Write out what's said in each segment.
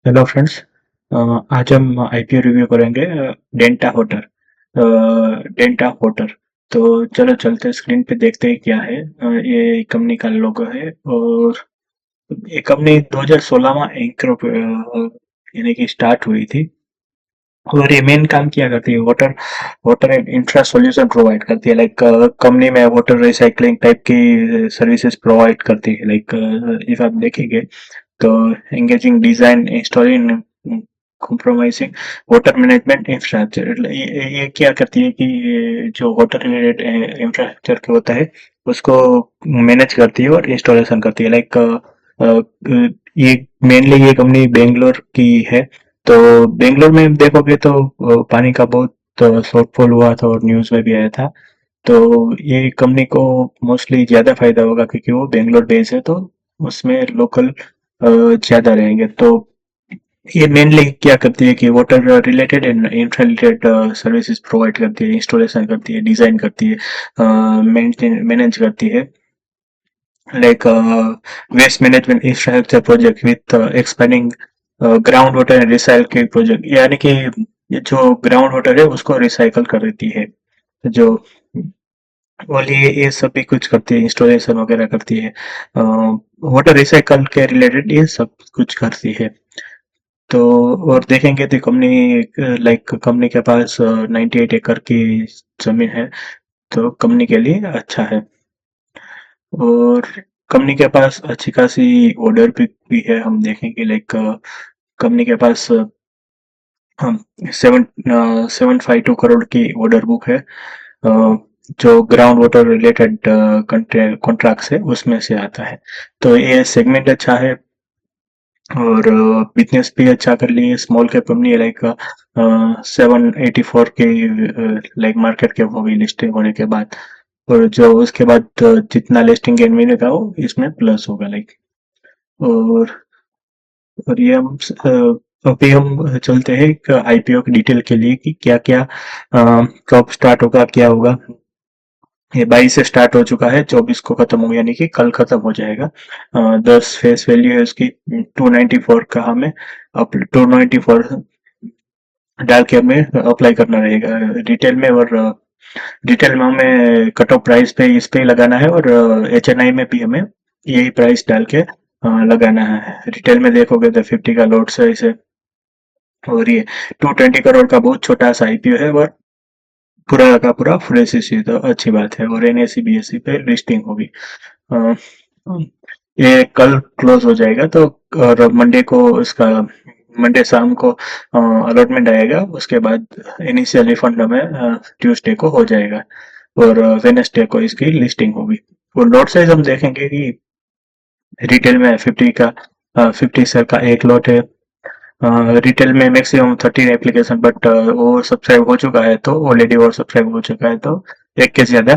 Hello friends. आज हम IPO review करेंगे डेंटा होटर। डेंटा होटर। तो चलो चलते स्क्रीन पे देखते हैं क्या है। ये कंपनी का लोगो है और ये कंपनी 2016 में यानी कि स्टार्ट हुई थी। और ये मेन काम क्या करती है, water water and infra solution provide करती है। लाइक कंपनी में वाटर रिसाइकलिंग टाइप की सर्विसेज प्रोवाइड करती है। लाइक इफ आप देखेंगे तो engaging design, installing, compromising water management infrastructure. ये क्या करती है कि ये जो वाटर रिलेटेड इंफ्रास्ट्रक्चर होता है उसको मैनेज करती है और इंस्टॉलेशन करती है। लाइक ये मेनली ये कंपनी बेंगलोर की है। तो बेंगलोर में देखोगे तो पानी का बहुत शॉर्टफॉल हुआ था और न्यूज में भी आया था। तो ये कंपनी को मोस्टली ज्यादा फायदा होगा क्योंकि वो बेंगलोर बेस है, तो उसमें लोकल ज्यादा रहेंगे। तो ये मेनली क्या करती है कि water related and infra related services provide करती है, इंस्टॉलेशन करती है, डिजाइन करती है, मैनेज करती है। Like waste management infrastructure project with expending ground water and recycling project, यानी कि ये जो ग्राउंड वाटर है उसको रिसाइकल कर देती है। जो और ये सब भी कुछ करती है, इंस्टॉलेशन वगैरह करती है, वाटर रिसाइकल के रिलेटेड ये सब कुछ करती है। तो और देखेंगे तो कंपनी लाइक कंपनी के पास 98 एकड़ की जमीन है, तो कंपनी के लिए अच्छा है। और कंपनी के पास अच्छी खासी ऑर्डर भी है, हम देखेंगे। लाइक कंपनी के पास हम 752 करोड़ की ऑर्डर बुक है, जो ग्राउंड वाटर रिलेटेड कॉन्ट्रैक्ट्स है उसमें से आता है। तो ये सेगमेंट अच्छा है और बिजनेस भी अच्छा कर लिए। स्मॉल कैप कंपनी है, लाइक 784 के लाइक मार्केट कैप होगी लिस्टिंग होने के बाद। और जो उसके बाद जितना लिस्टिंग गेन मिलेगा वो इसमें प्लस होगा। लाइक और और ये हम अभी हम चलते हैं आईपीओ की डिटेल के लिए कि क्या क्या कब स्टार्ट होगा, क्या होगा। ये 22 से स्टार्ट हो चुका है, 24 को खत्म होगा, यानी कि कल खत्म हो जाएगा। 10 फेस वैल्यू है उसकी 294 का। हमें अब 294 डाल के हमें अप्लाई करना रहेगा डिटेल में। और डिटेल में हमें कट ऑफ प्राइस पे इस पे ही लगाना है और एचएनआई में भी हमें यही प्राइस डाल के लगाना है। रिटेल में देखोगे तो 50 का लॉट साइज है और ये 220 करोड़ का बहुत छोटा सा आईपीओ है। और पूरा का पूरा फ्रेश इश्यू, तो अच्छी बात है। और एनएससी बीएससी पे लिस्टिंग होगी। अ, ये कल क्लोज हो जाएगा, तो और मंडे को इसका मंडे शाम को अलॉटमेंट आएगा। उसके बाद इनिशियली फंड हमें ट्यूसडे को हो जाएगा और वेनेसडे को इसकी लिस्टिंग होगी। और लॉट साइज हम देखेंगे कि रिटेल में 50 का 50 शेयर का एक लॉट है। रिटेल में मैक्सिमम 13 एप्लीकेशन, बट वो सब्सक्राइब हो चुका है, तो ऑलरेडी वो सब्सक्राइब हो चुका है, तो एक के ज्यादा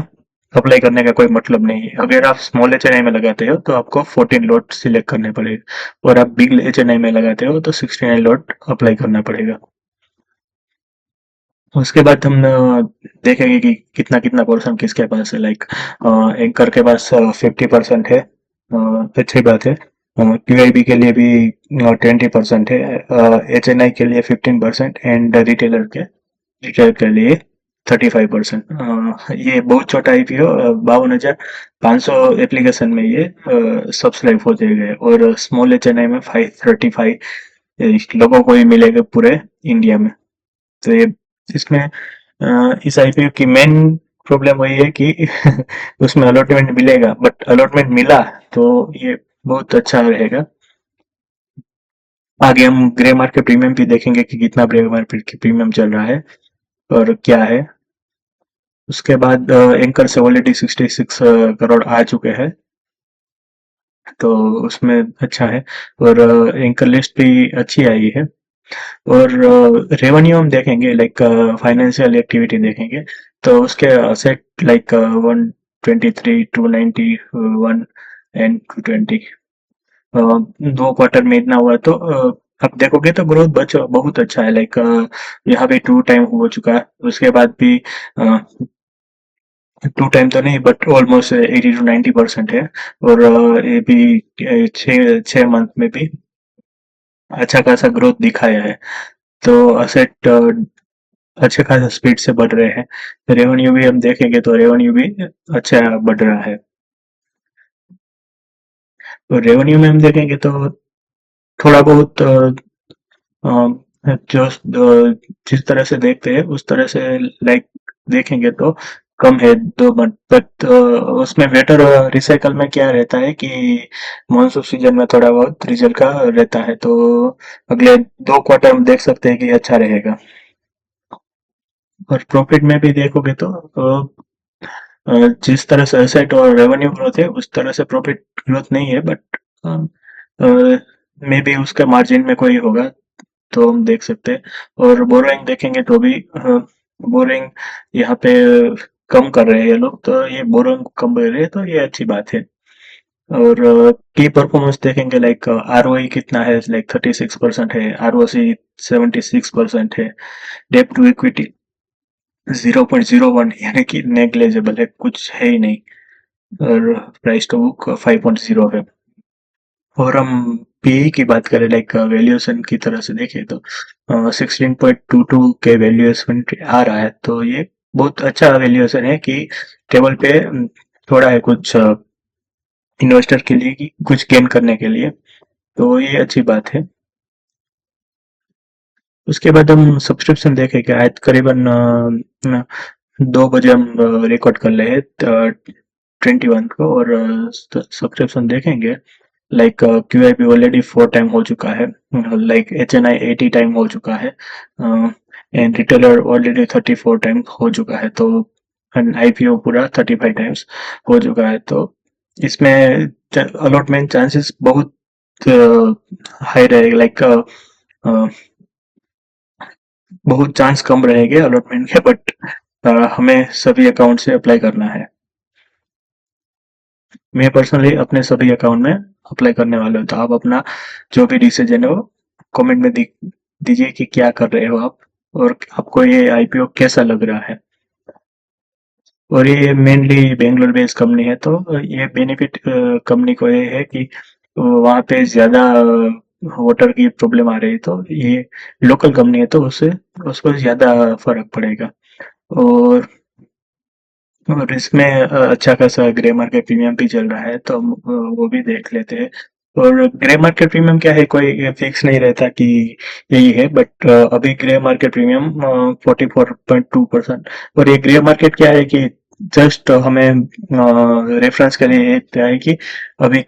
अप्लाई करने का कोई मतलब नहीं है। अगर आप स्मॉल एचएनआई में लगाते हो तो आपको 14 लॉट सिलेक्ट करने पड़ेगा, और आप बिग एचएनआई में लगाते हो तो 69 लॉट अप्लाई करना पड़ेगा। उसके बाद हम देखेंगे कि कितना कितना पोर्शन किसके पास है। लाइक एंकर के पास 50% है, अच्छी बात है। क्यूआईबी के लिए भी 20% है, एचएनआई के लिए 15% एंड रिटेलर के लिए 35%। ये बहुत छोटा आईपीओ 52,500 एप्लीकेशन में ये सब्सक्राइब हो जाएगा। और स्मॉल एचएनआई में 535 लोगों को ही मिलेगा पूरे इंडिया में। तो ये इसमें इस आईपीओ की मेन प्रॉब्लम वही है कि उसमें अलॉटमेंट मिलेगा, बट अलॉटमेंट मिला तो ये बहुत अच्छा रहेगा। आगे हम ग्रे मार्केट प्रीमियम भी देखेंगे कि कितना ग्रे मार्केट की प्रीमियम चल रहा है और क्या है। उसके बाद एंकर से ऑलरेडी 66 करोड़ आ चुके हैं, तो उसमें अच्छा है। और एंकर लिस्ट भी अच्छी आई है। और रेवेन्यू हम देखेंगे, लाइक फाइनेंशियल एक्टिविटी देखेंगे, तो उसके असेट लाइक 123, 291 एंड 220 दो क्वार्टर में इतना हुआ। तो अब देखोगे तो ग्रोथ बहुत अच्छा है। लाइक यहाँ पे 2 टाइम हो चुका है, उसके बाद भी 2 टाइम तो नहीं बट ऑलमोस्ट 80 to 90% है। और ये भी 6 मंथ में भी अच्छा खासा ग्रोथ दिखाया है। तो असेट अच्छे खासा स्पीड से बढ़ रहे हैं। रेवेन्यू भी हम देखेंगे तो रेवेन्यू भी अच्छा बढ़ रहा है। तो रेवेन्यू में हम देखेंगे तो थोड़ा बहुत जो जिस तरह से देखते हैं उस तरह से लाइक देखेंगे तो कम है 2 मंथ, बट उसमें वेटर रिसाइकल में क्या रहता है कि मानसून सीजन में थोड़ा बहुत रिजल्ट का रहता है, तो अगले 2 क्वार्टर हम देख सकते हैं कि अच्छा रहेगा। और प्रॉफिट में भी देखोगे तो जिस तरह से एसेट और रेवेन्यू ग्रोथ है उस तरह से प्रॉफिट ग्रोथ नहीं है, बट मे बी उसके मार्जिन में कोई होगा तो हम देख सकते हैं। और बोरोइंग देखेंगे तो भी बोरोइंग यहाँ पे कम कर रहे हैं ये लोग, तो ये बोरोइंग कम कर रहे हैं तो ये अच्छी बात है। और की परफॉर्मेंस देखेंगे लाइक आरओई कितना है, लाइक 36% है, आरओसी 76% है, डेट टू इक्विटी 0.01 यानी कि नेग्लेजेबल है, कुछ है ही नहीं। और प्राइस टू बुक 5.0 है। और हम पीई की बात करें लाइक वैल्यूएशन की तरह से देखें तो 16.22 के वैल्यूएशन आ रहा है, तो ये बहुत अच्छा वैल्यूएशन है कि टेबल पे थोड़ा है कुछ इन्वेस्टर के लिए कि कुछ गेन करने के लिए, तो ये अच्छी बात है। उसके बाद हम सब्सक्रिप्शन देखें कि आज करीबन 2 बजे हम रिकॉर्ड कर रहे हैं 21 को, और सब्सक्रिप्शन देखेंगे लाइक QIP ऑलरेडी 4 टाइम हो चुका है, लाइक HNI 80 टाइम हो चुका है, एंड रिटेलर ऑलरेडी 34 टाइम हो चुका है, तो IPO पूरा 35 टाइम्स हो चुका है। तो इसमें अलॉटमेंट चांसेस बहुत हाई रहेगा, लाइक बहुत चांस कम रहेंगे अलॉटमेंट के, बट हमें सभी अकाउंट से अप्लाई करना है। मैं पर्सनली अपने सभी अकाउंट में अप्लाई करने वाला हूँ, तो आप अपना जो भी डिसीजन है वो कमेंट में दीजिए कि क्या कर रहे हो आप, और आपको ये IPO कैसा लग रहा है। और ये मेनली बेंगलोर बेस्ड कंपनी है, तो ये बेनिफिट कंपनी को ये है कि वहाँ पे ज़्यादा वाटर की प्रॉब्लम आ रही है, तो ये लोकल कंपनी है तो उससे उसको ज़्यादा फर्क पड़ेगा। और और इसमें अच्छा खासा ग्रे मार्केट प्रीमियम भी चल रहा है, तो हम वो भी देख लेते हैं। और ग्रे मार्केट प्रीमियम क्या है, कोई फिक्स नहीं रहता कि यही है, बट अभी ग्रे मार्केट प्रीमियम 44.2%। और ये ग्रे मार्केट क्या है कि जस्ट हमें रेफरेंस के लिए ये क्या है कि अभी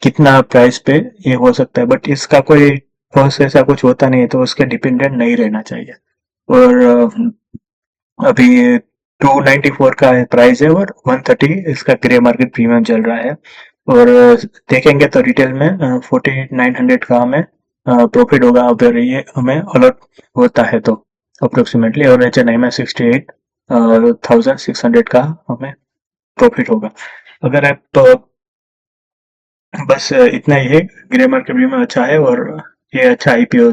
कितना प्राइस पे ये हो सकता है, बट इसका कोई ठोस ऐसा कुछ होता नहीं है, तो उसके डिपेंडेंट नहीं रहना चाहिए। और अभी 294 का प्राइस है और 130 इसका ग्रे मार्केट प्रीमियम चल रहा है। और देखेंगे तो रिटेल में 4900 का हमें प्रॉफिट होगा अगर ये हमें अलर्ट होता है तो अप्रोक्सीमेटली, और HNI में 68,600 का हमें प्रॉफिट होगा। अगर आप बस इतना ही है, ग्रे मार्केट प्रीमियम अच्छा है और ये अच्छा IPO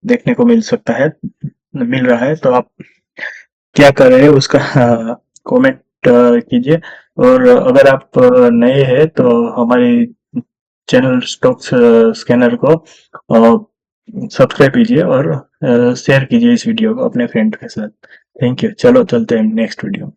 देखने को मिल रहा है, तो आप क्या कर रहे हैं उसका कमेंट कीजिए। और अगर आप नए हैं तो हमारी चैनल स्टॉक स्कैनर को सब्सक्राइब कीजिए और शेयर कीजिए इस वीडियो को अपने फ्रेंड के साथ। Thank you. चलो चलते हैं नेक्स्ट वीडियो।